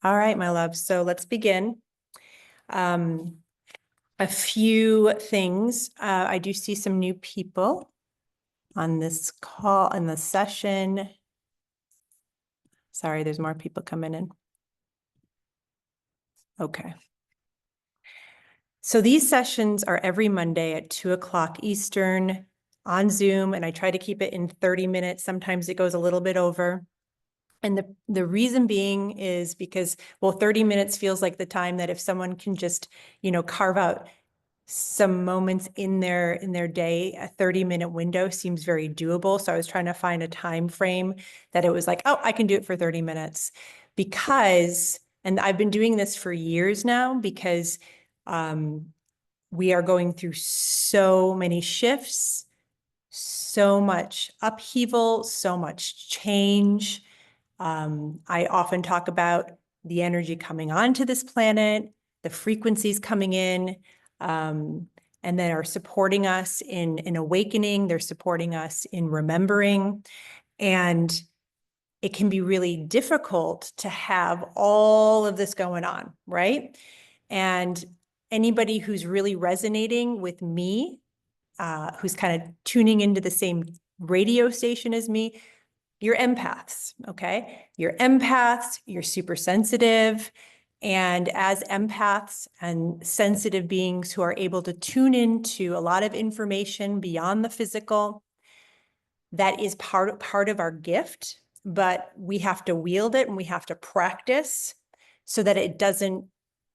All right, my love. So let's begin. A few things. I do see some new people on this call, on the session. Sorry, there's more people coming in. Okay. So these sessions are every Monday at 2 o'clock Eastern on Zoom, and I try to keep it in 30 minutes. Sometimes it goes a little bit over. And the reason being is because, well, 30 minutes feels like the time that if someone can just, carve out some moments in their day, a 30-minute window seems very doable. So I was trying to find a time frame that it was like, oh, I can do it for 30 minutes because, and I've been doing this for years now because we are going through so many shifts, so much upheaval, so much change. I often talk about the energy coming onto this planet, the frequencies coming in, and then are supporting us in awakening. They're supporting us in remembering. And it can be really difficult to have all of this going on, right? And anybody who's really resonating with me, who's kind of tuning into the same radio station as me, you're empaths, okay? You're empaths, you're super sensitive. And as empaths and sensitive beings who are able to tune into a lot of information beyond the physical, that is part of our gift, but we have to wield it and we have to practice so that it doesn't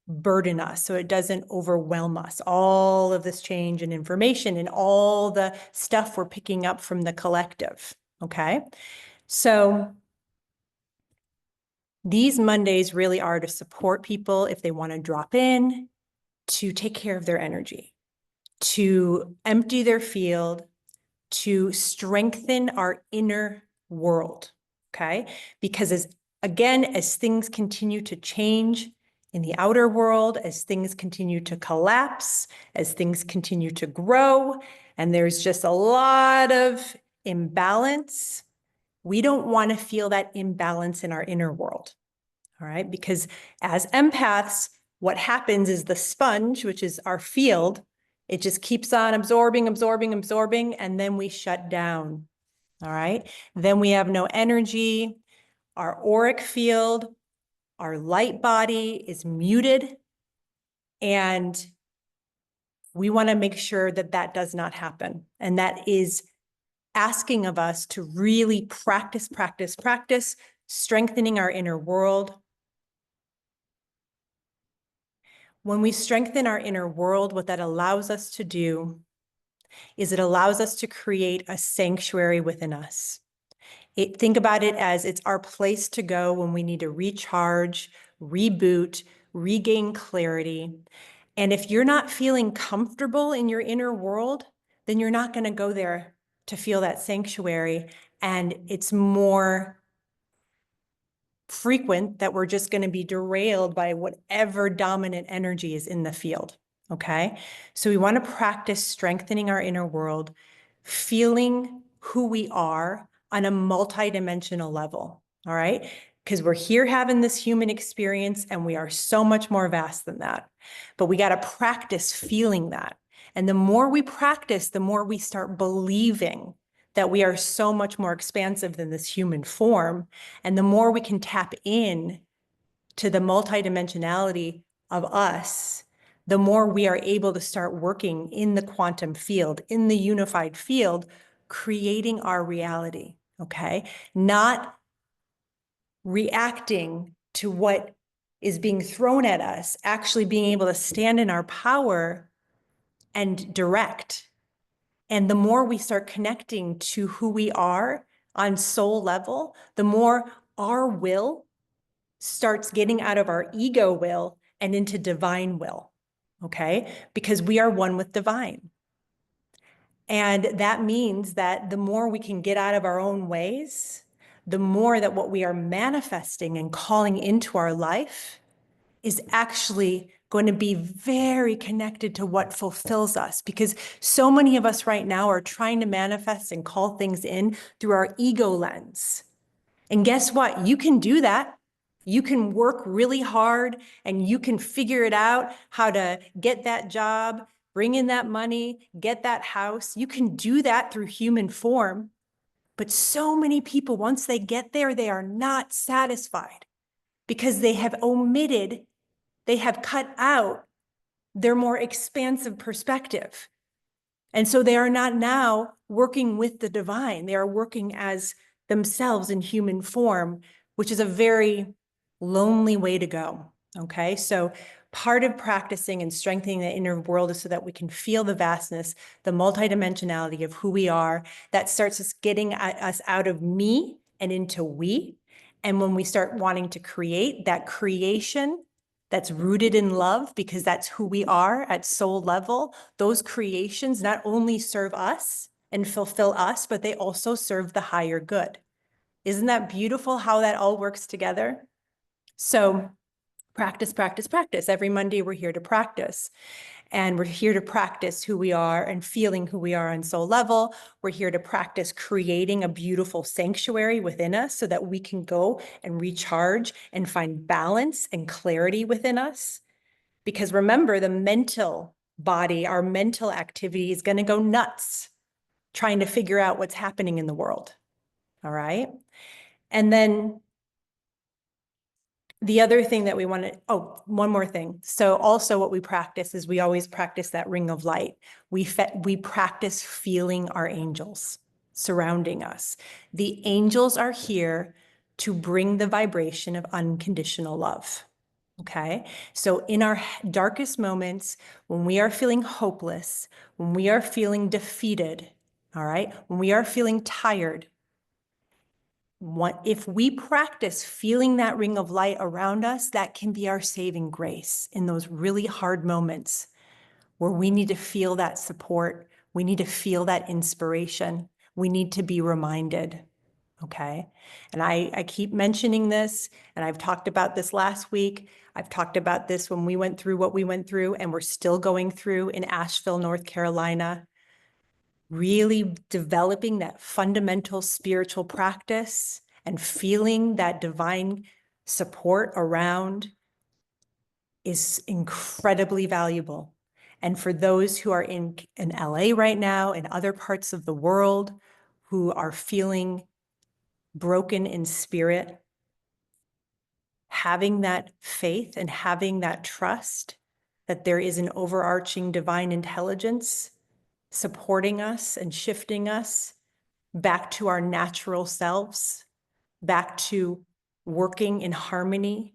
burden us, so it doesn't overwhelm us. All of this change and information and all the stuff we're picking up from the collective, okay? So these Mondays really are to support people if they want to drop in, to take care of their energy, to empty their field, to strengthen our inner world, okay? Because as things continue to change in the outer world, as things continue to collapse, as things continue to grow, and there's just a lot of imbalance, we don't want to feel that imbalance in our inner world, all right? Because as empaths, what happens is the sponge, which is our field, it just keeps on absorbing, and then we shut down, all right? Then we have no energy. Our auric field, our light body is muted, and we want to make sure that that does not happen. And that is asking of us to really practice, strengthening our inner world. When we strengthen our inner world, what that allows us to do is it allows us to create a sanctuary within us. Think about it as it's our place to go when we need to recharge, reboot, regain clarity. And if you're not feeling comfortable in your inner world, then you're not going to go there to feel that sanctuary. And it's more frequent that we're just going to be derailed by whatever dominant energy is in the field, okay? So we want to practice strengthening our inner world, feeling who we are on a multidimensional level, all right? Because we're here having this human experience and we are so much more vast than that. But we got to practice feeling that. And the more we practice, the more we start believing that we are so much more expansive than this human form. And the more we can tap in to the multidimensionality of us, the more we are able to start working in the quantum field, in the unified field, creating our reality, okay? Not reacting to what is being thrown at us, actually being able to stand in our power and direct. And the more we start connecting to who we are on soul level, the more our will starts getting out of our ego will and into divine will, okay? Because we are one with divine. And that means that the more we can get out of our own ways, the more that what we are manifesting and calling into our life is actually going to be very connected to what fulfills us, because so many of us right now are trying to manifest and call things in through our ego lens. And guess what? You can do that. You can work really hard and you can figure it out how to get that job, bring in that money, get that house. You can do that through human form. But so many people, once they get there, they are not satisfied because they have omitted, they have cut out their more expansive perspective. And so they are not now working with the divine. They are working as themselves in human form, which is a very lonely way to go. Okay. So part of practicing and strengthening the inner world is so that we can feel the vastness, the multidimensionality of who we are. That starts us getting us out of me and into we. And when we start wanting to create, that creation that's rooted in love, because that's who we are at soul level, those creations not only serve us and fulfill us, but they also serve the higher good. Isn't that beautiful how that all works together? So practice, practice, practice. Every Monday, we're here to practice. And we're here to practice who we are and feeling who we are on soul level. We're here to practice creating a beautiful sanctuary within us so that we can go and recharge and find balance and clarity within us. Because remember, the mental body, our mental activity is going to go nuts trying to figure out what's happening in the world. All right. And then the other thing that we want to, one more thing. So also what we practice is we always practice that ring of light. We practice feeling our angels surrounding us. The angels are here to bring the vibration of unconditional love. Okay. So in our darkest moments, when we are feeling hopeless, when we are feeling defeated, all right, when we are feeling tired, if we practice feeling that ring of light around us, that can be our saving grace in those really hard moments where we need to feel that support. We need to feel that inspiration. We need to be reminded. Okay. And I keep mentioning this, and I've talked about this last week. I've talked about this when we went through what we went through, and we're still going through in Asheville, North Carolina. Really developing that fundamental spiritual practice and feeling that divine support around is incredibly valuable. And for those who are in LA right now and other parts of the world who are feeling broken in spirit, having that faith and having that trust that there is an overarching divine intelligence supporting us and shifting us back to our natural selves, back to working in harmony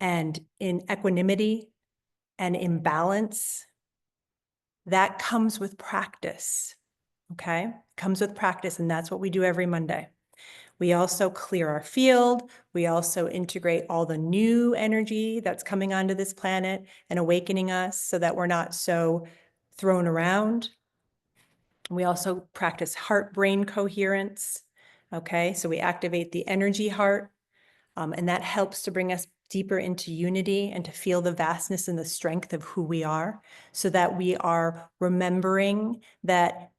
and in equanimity and in balance. That comes with practice, okay? Comes with practice, and that's what we do every Monday. We also clear our field. We also integrate all the new energy that's coming onto this planet and awakening us so that we're not so thrown around. We also practice heart-brain coherence. Okay, so we activate the energy heart, and that helps to bring us deeper into unity and to feel the vastness and the strength of who we are, so that we are remembering that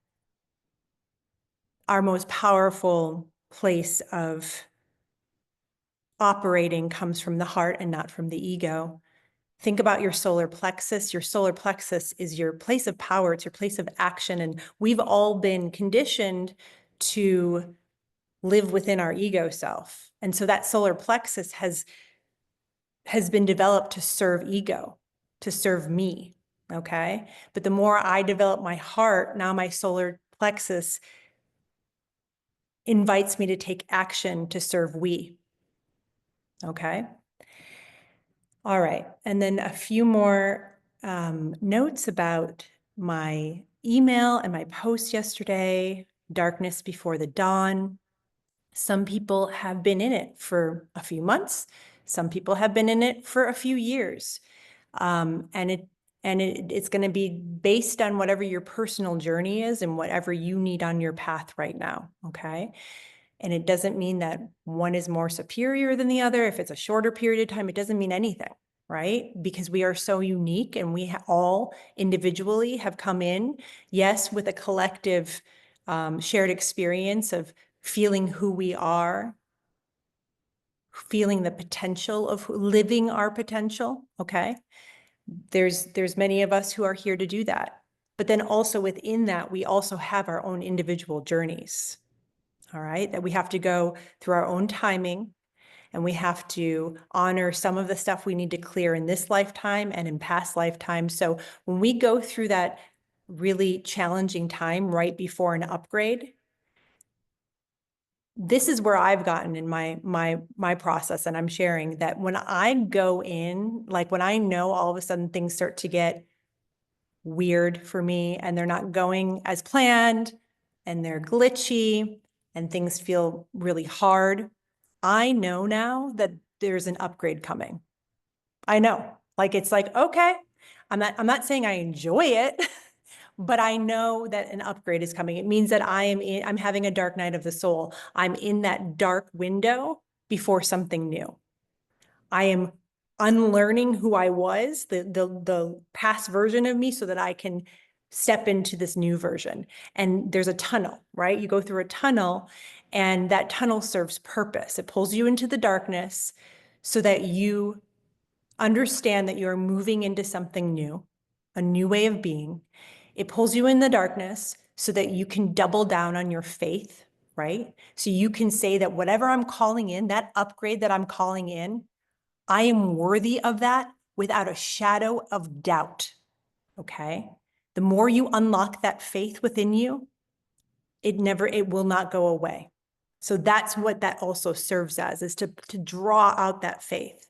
our most powerful place of operating comes from the heart and not from the ego. Think about your solar plexus. Your solar plexus is your place of power. It's your place of action. And we've all been conditioned to live within our ego self. And so that solar plexus has been developed to serve ego, to serve me, okay? But the more I develop my heart, now my solar plexus invites me to take action to serve we, okay? All right, and then a few more notes about my email and my post yesterday, Darkness Before the Dawn. Some people have been in it for a few months. Some people have been in it for a few years. And it's going to be based on whatever your personal journey is and whatever you need on your path right now, okay? And it doesn't mean that one is more superior than the other. If it's a shorter period of time, it doesn't mean anything, right? Because we are so unique, and we all individually have come in, yes, with a collective shared experience of feeling who we are, feeling the potential of living our potential, okay? There's many of us who are here to do that. But then also within that, we also have our own individual journeys, all right? That we have to go through our own timing, and we have to honor some of the stuff we need to clear in this lifetime and in past lifetimes. So when we go through that really challenging time right before an upgrade, this is where I've gotten in my process, and I'm sharing that when I go in, like when I know all of a sudden things start to get weird for me and they're not going as planned and they're glitchy and things feel really hard, I know now that there's an upgrade coming. I know, like, it's like, okay, I'm not saying I enjoy it, but I know that an upgrade is coming. It means that I'm having a dark night of the soul. I'm in that dark window before something new. I am unlearning who I was, the past version of me, so that I can step into this new version. And there's a tunnel, right? You go through a tunnel, and that tunnel serves purpose. It pulls you into the darkness so that you understand that you're moving into something new, a new way of being. It pulls you in the darkness so that you can double down on your faith, right? So you can say that whatever I'm calling in, that upgrade that I'm calling in, I am worthy of that without a shadow of doubt, okay? The more you unlock that faith within you, it will not go away. So that's what that also serves as, is to draw out that faith.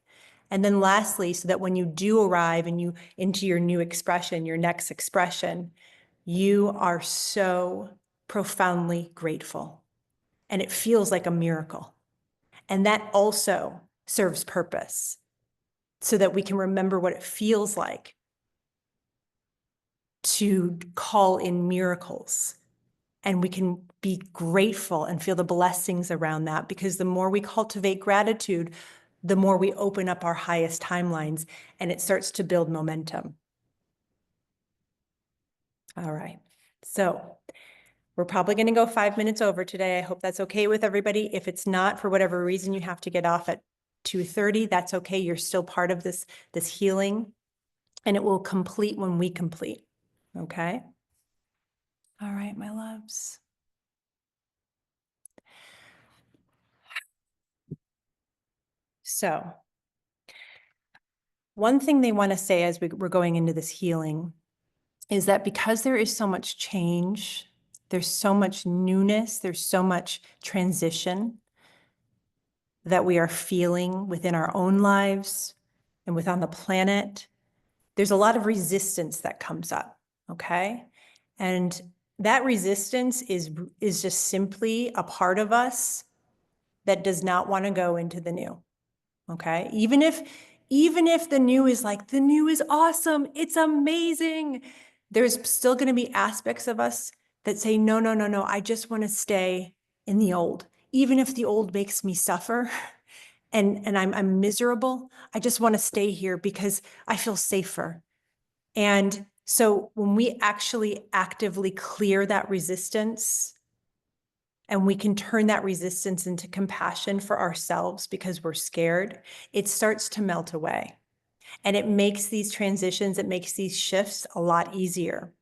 And then lastly, so that when you do arrive and you into your new expression, your next expression, you are so profoundly grateful. And it feels like a miracle. And that also serves purpose, so that we can remember what it feels like to call in miracles. And we can be grateful and feel the blessings around that, because the more we cultivate gratitude, the more we open up our highest timelines, and it starts to build momentum. All right. So we're probably going to go 5 minutes over today. I hope that's okay with everybody. If it's not, for whatever reason, you have to get off at 2:30, that's okay. You're still part of this healing, and it will complete when we complete. Okay? All right, my loves. So one thing they want to say as we're going into this healing is that because there is so much change, there's so much newness, there's so much transition that we are feeling within our own lives and within the planet, there's a lot of resistance that comes up, okay? And that resistance is just simply a part of us that does not want to go into the new, okay? Even if the new is like, the new is awesome, it's amazing, there's still going to be aspects of us that say, no, no, no, no, I just want to stay in the old. Even if the old makes me suffer and I'm miserable, I just want to stay here because I feel safer. And so when we actually actively clear that resistance, and we can turn that resistance into compassion for ourselves because we're scared, it starts to melt away. And it makes these transitions, it makes these shifts a lot easier.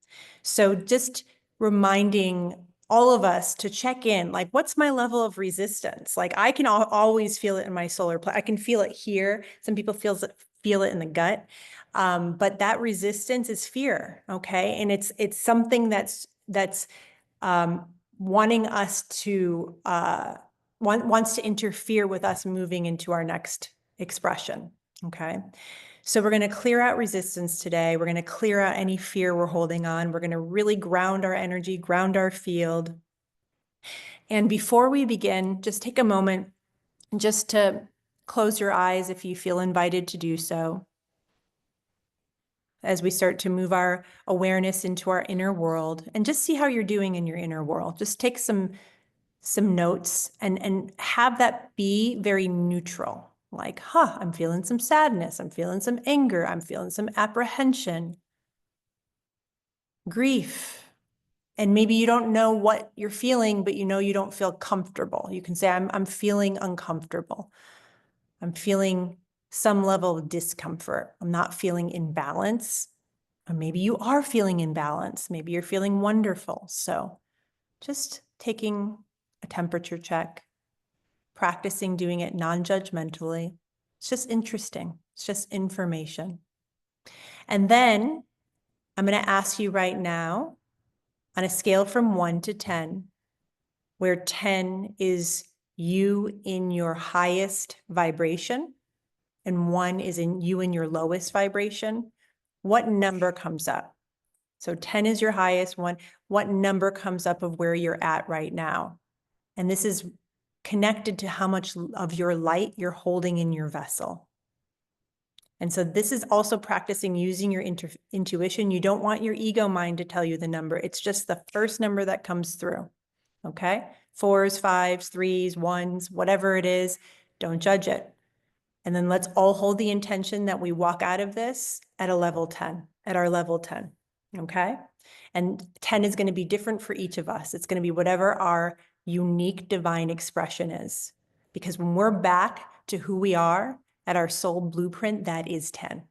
So just reminding all of us to check in, like, what's my level of resistance? Like, I can always feel it in my solar plexus. I can feel it here. Some people feel it in the gut. But that resistance is fear, okay? And it's something that's wanting us to, wants to interfere with us moving into our next expression, okay? So we're going to clear out resistance today. We're going to clear out any fear we're holding on. We're going to really ground our energy, ground our field. And before we begin, just take a moment just to close your eyes if you feel invited to do so, as we start to move our awareness into our inner world, and just see how you're doing in your inner world. Just take some notes and have that be very neutral. Like, I'm feeling some sadness, I'm feeling some anger, I'm feeling some apprehension, grief. And maybe you don't know what you're feeling, but you know you don't feel comfortable. You can say, I'm feeling uncomfortable. I'm feeling some level of discomfort. I'm not feeling in balance. Or maybe you are feeling in balance. Maybe you're feeling wonderful. So just taking a temperature check, practicing doing it non-judgmentally. It's just interesting. It's just information. And then I'm going to ask you right now, on a scale from 1 to 10, where 10 is you in your highest vibration and 1 is in you in your lowest vibration, what number comes up? So 10 is your highest one. What number comes up of where you're at right now? And this is connected to how much of your light you're holding in your vessel. And so this is also practicing using your intuition. You don't want your ego mind to tell you the number. It's just the first number that comes through. Okay? 4s, 5s, 3s, 1s, whatever it is, don't judge it. And then let's all hold the intention that we walk out of this at a level 10, at our level 10. Okay? And 10 is going to be different for each of us. It's going to be whatever our unique divine expression is. Because when we're back to who we are at our soul blueprint, that is 10.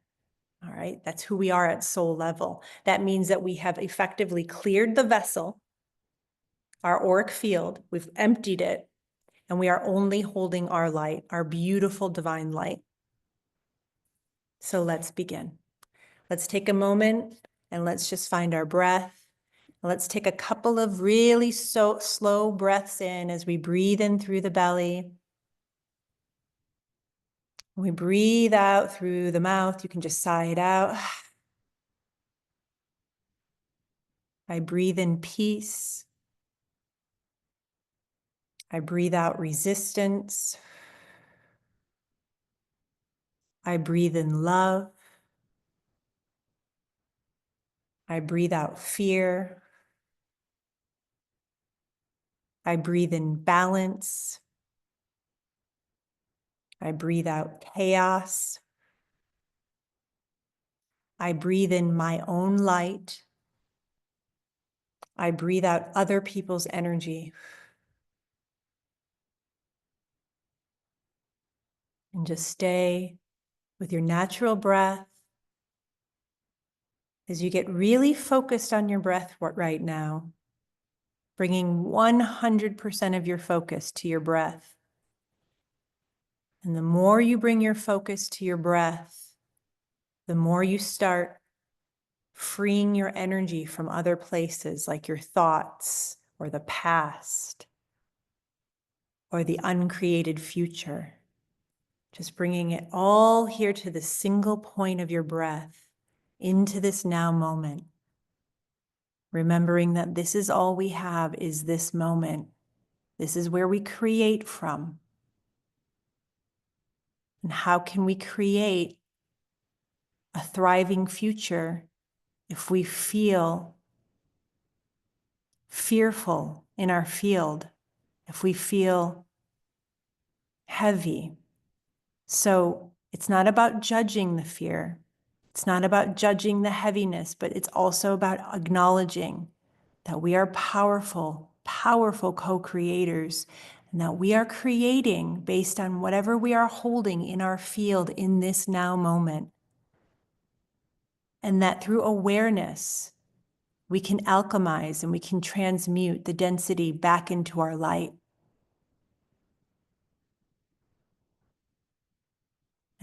All right? That's who we are at soul level. That means that we have effectively cleared the vessel, our auric field, we've emptied it, and we are only holding our light, our beautiful divine light. So let's begin. Let's take a moment and let's just find our breath. Let's take a couple of really slow breaths in as we breathe in through the belly. When we breathe out through the mouth, you can just sigh it out. I breathe in peace. I breathe out resistance. I breathe in love. I breathe out fear. I breathe in balance. I breathe out chaos. I breathe in my own light. I breathe out other people's energy. And just stay with your natural breath as you get really focused on your breath right now, bringing 100% of your focus to your breath. And the more you bring your focus to your breath, the more you start freeing your energy from other places like your thoughts or the past or the uncreated future. Just bringing it all here to the single point of your breath, into this now moment. Remembering that this is all we have, is this moment. This is where we create from. And how can we create a thriving future if we feel fearful in our field, if we feel heavy? So it's not about judging the fear. It's not about judging the heaviness, but it's also about acknowledging that we are powerful, powerful co-creators, and that we are creating based on whatever we are holding in our field in this now moment. And that through awareness, we can alchemize and we can transmute the density back into our light.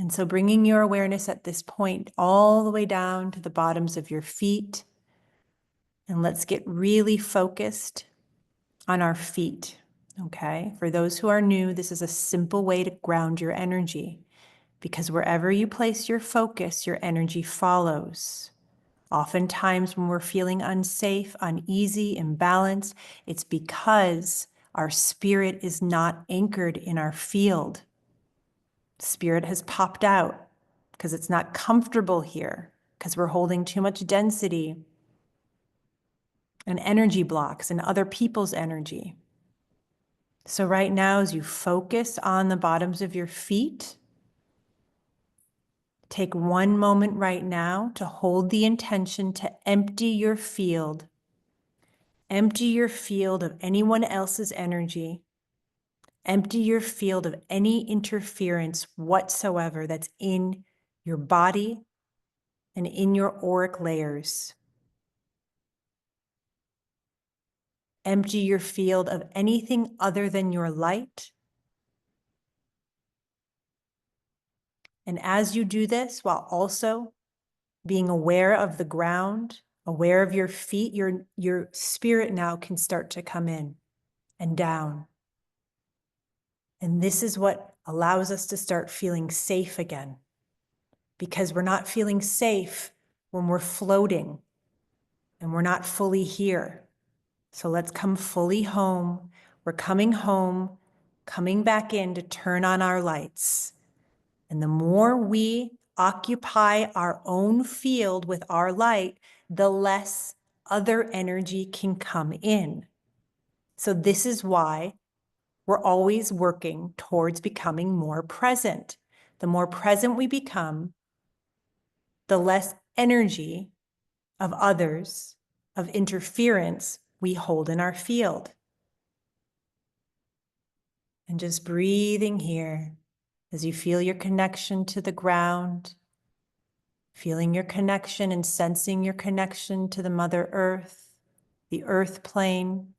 And so bringing your awareness at this point all the way down to the bottoms of your feet. And let's get really focused on our feet, okay? For those who are new, this is a simple way to ground your energy, because wherever you place your focus, your energy follows. Oftentimes when we're feeling unsafe, uneasy, imbalanced, it's because our spirit is not anchored in our field. Spirit has popped out because it's not comfortable here, because we're holding too much density and energy blocks and other people's energy. So right now, as you focus on the bottoms of your feet, take one moment right now to hold the intention to empty your field. Empty your field of anyone else's energy. Empty your field of any interference whatsoever that's in your body and in your auric layers. Empty your field of anything other than your light. And as you do this, while also being aware of the ground, aware of your feet, your spirit now can start to come in and down. And this is what allows us to start feeling safe again, because we're not feeling safe when we're floating and we're not fully here. So let's come fully home. We're coming home, coming back in to turn on our lights. And the more we occupy our own field with our light, the less other energy can come in. So this is why we're always working towards becoming more present. The more present we become, the less energy of others, of interference we hold in our field. And just breathing here as you feel your connection to the ground, feeling your connection and sensing your connection to the Mother Earth, the earth plane.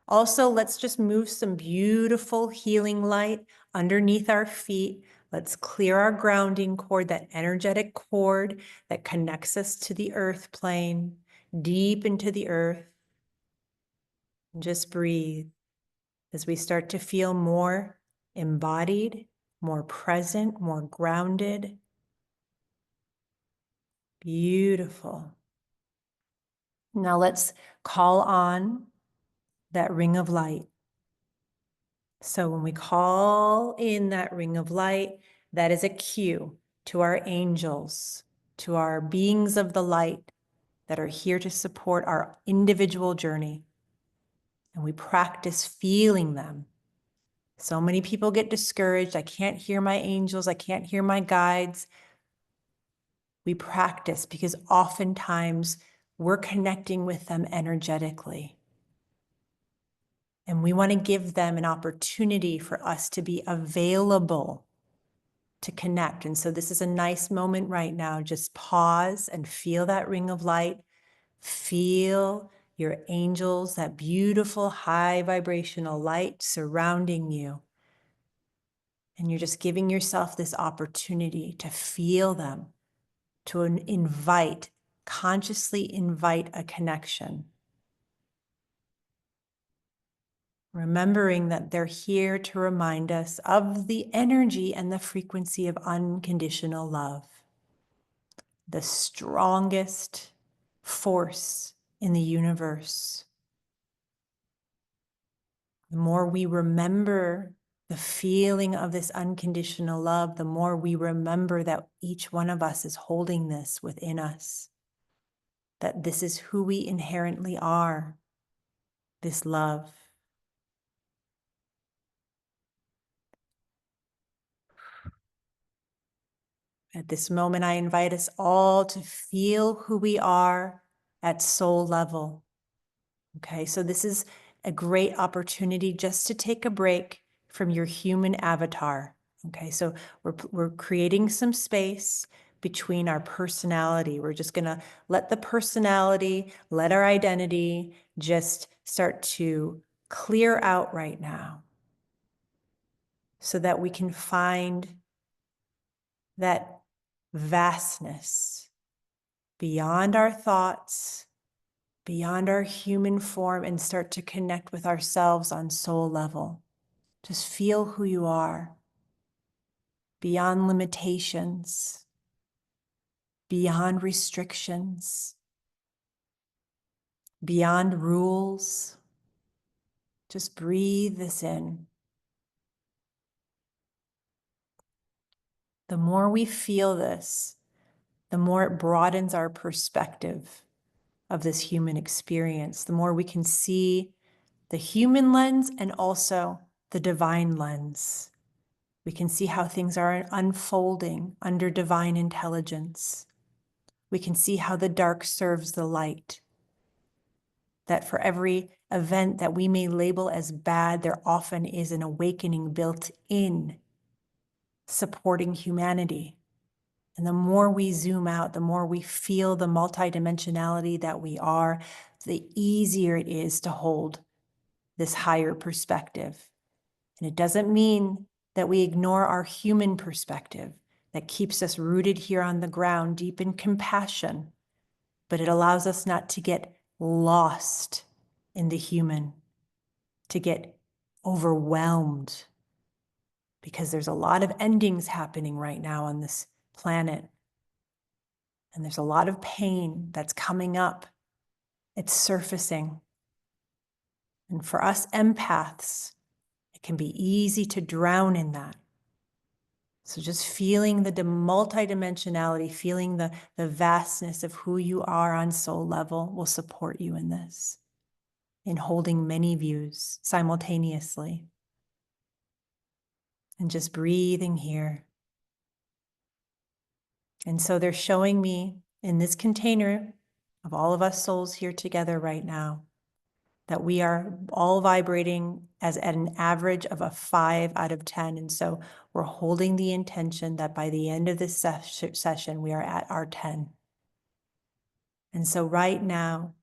Also, let's just move some beautiful healing light underneath our feet. Let's clear our grounding cord, that energetic cord that connects us to the earth plane, deep into the earth. And just breathe as we start to feel more embodied, more present, more grounded. Beautiful. Now let's call on that ring of light. So when we call in that ring of light, that is a cue to our angels, to our beings of the light that are here to support our individual journey. And we practice feeling them. So many people get discouraged. I can't hear my angels. I can't hear my guides. We practice because oftentimes we're connecting with them energetically. And we want to give them an opportunity for us to be available to connect. And so this is a nice moment right now. Just pause and feel that ring of light. Feel your angels, that beautiful high vibrational light surrounding you. And you're just giving yourself this opportunity to feel them, to invite, consciously invite a connection. Remembering that they're here to remind us of the energy and the frequency of unconditional love, the strongest force in the universe. The more we remember the feeling of this unconditional love, the more we remember that each one of us is holding this within us, that this is who we inherently are, this love. At this moment, I invite us all to feel who we are at soul level. Okay, so this is a great opportunity just to take a break from your human avatar. Okay, so we're creating some space between our personality. We're just gonna let the personality, let our identity just start to clear out right now so that we can find that vastness beyond our thoughts, beyond our human form, and start to connect with ourselves on soul level. Just feel who you are, beyond limitations, beyond restrictions, beyond rules. Just breathe this in. The more we feel this, the more it broadens our perspective of this human experience, the more we can see the human lens and also the divine lens. We can see how things are unfolding under divine intelligence. We can see how the dark serves the light, that for every event that we may label as bad, there often is an awakening built in, supporting humanity. And the more we zoom out, the more we feel the multidimensionality that we are, the easier it is to hold this higher perspective. And it doesn't mean that we ignore our human perspective that keeps us rooted here on the ground, deep in compassion, but it allows us not to get lost in the human, to get overwhelmed, because there's a lot of endings happening right now on this planet. And there's a lot of pain that's coming up. It's surfacing. And for us empaths, it can be easy to drown in that. So just feeling the multidimensionality, feeling the vastness of who you are on soul level will support you in this, in holding many views simultaneously. And just breathing here. And so they're showing me in this container of all of us souls here together right now that we are all vibrating as at an average of a 5 out of 10. And so we're holding the intention that by the end of this session, we are at our 10. And so right now,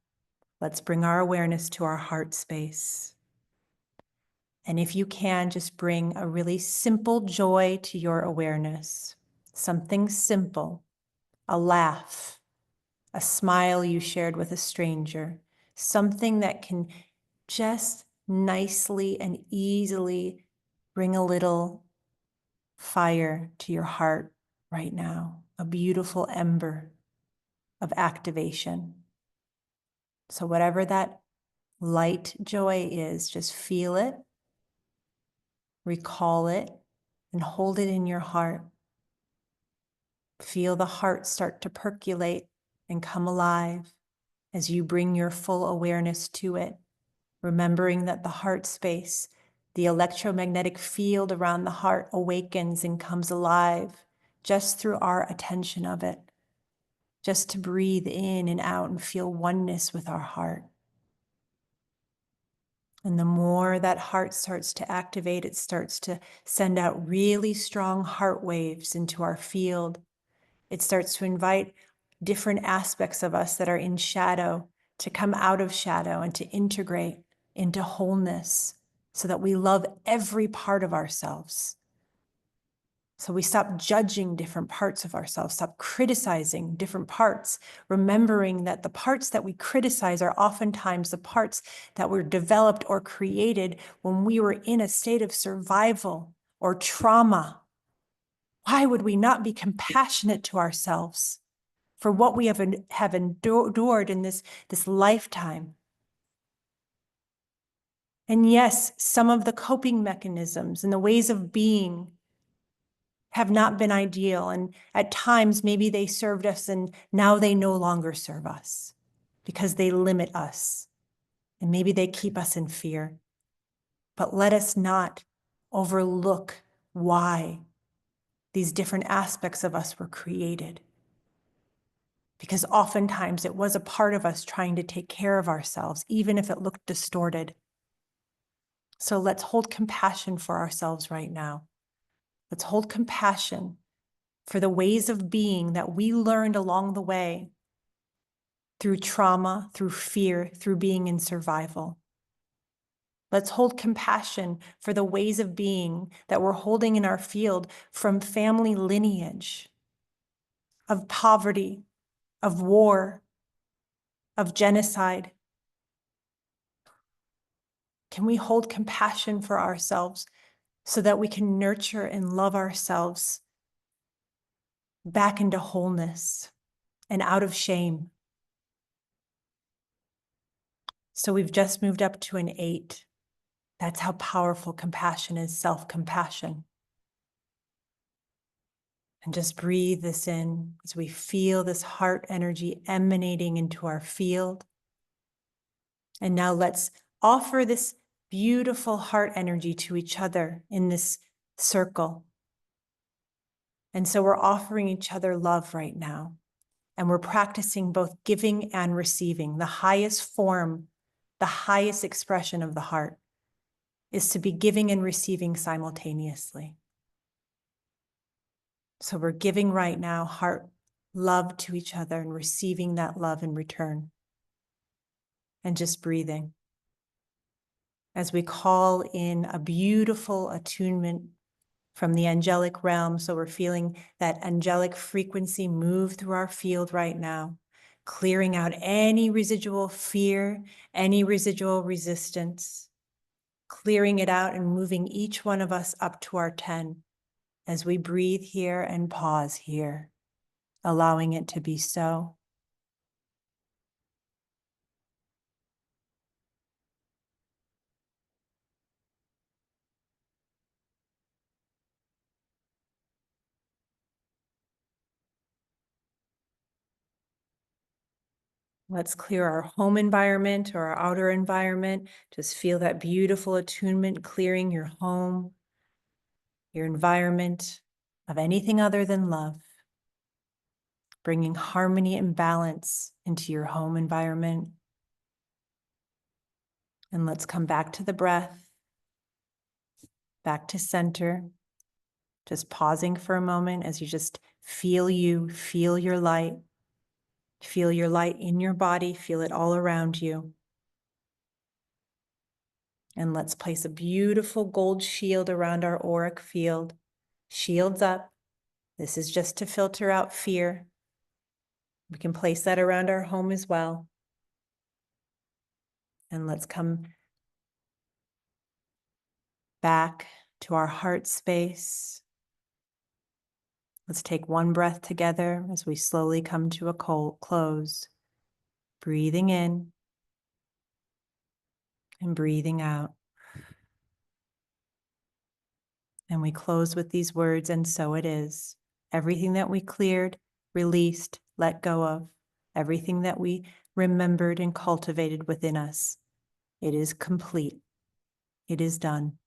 let's bring our awareness to our heart space. And if you can, just bring a really simple joy to your awareness. Something simple, a laugh, a smile you shared with a stranger, something that can just nicely and easily bring a little fire to your heart right now, a beautiful ember of activation. So whatever that light joy is, just feel it, recall it, and hold it in your heart. Feel the heart start to percolate and come alive as you bring your full awareness to it, remembering that the heart space, the electromagnetic field around the heart awakens and comes alive just through our attention of it, just to breathe in and out and feel oneness with our heart. And the more that heart starts to activate, it starts to send out really strong heart waves into our field. It starts to invite different aspects of us that are in shadow to come out of shadow and to integrate into wholeness so that we love every part of ourselves. So we stop judging different parts of ourselves, stop criticizing different parts, remembering that the parts that we criticize are oftentimes the parts that were developed or created when we were in a state of survival or trauma. Why would we not be compassionate to ourselves for what we have endured in this lifetime? And yes, some of the coping mechanisms and the ways of being have not been ideal. And at times, maybe they served us and now they no longer serve us because they limit us. And maybe they keep us in fear. But let us not overlook why these different aspects of us were created. Because oftentimes it was a part of us trying to take care of ourselves, even if it looked distorted. So let's hold compassion for ourselves right now. Let's hold compassion for the ways of being that we learned along the way through trauma, through fear, through being in survival. Let's hold compassion for the ways of being that we're holding in our field from family lineage, of poverty, of war, of genocide. Can we hold compassion for ourselves so that we can nurture and love ourselves back into wholeness and out of shame? So we've just moved up to an 8. That's how powerful compassion is, self-compassion. And just breathe this in as we feel this heart energy emanating into our field. And now let's offer this beautiful heart energy to each other in this circle. And so we're offering each other love right now. And we're practicing both giving and receiving, the highest form The highest expression of the heart is to be giving and receiving simultaneously. So we're giving right now heart love to each other and receiving that love in return. And just breathing as we call in a beautiful attunement from the angelic realm. So we're feeling that angelic frequency move through our field right now, clearing out any residual fear, any residual resistance, clearing it out and moving each one of us up to our 10 as we breathe here and pause here, allowing it to be so. Let's clear our home environment or our outer environment. Just feel that beautiful attunement clearing your home, your environment of anything other than love, bringing harmony and balance into your home environment. And let's come back to the breath, back to center, just pausing for a moment as you just feel your light. Feel your light in your body, feel it all around you. And let's place a beautiful gold shield around our auric field. Shields up. This is just to filter out fear. We can place that around our home as well. And let's come back to our heart space. Let's take one breath together as we slowly come to a close. Breathing in and breathing out. And we close with these words, and so it is. Everything that we cleared, released, let go of, everything that we remembered and cultivated within us, it is complete. It is done.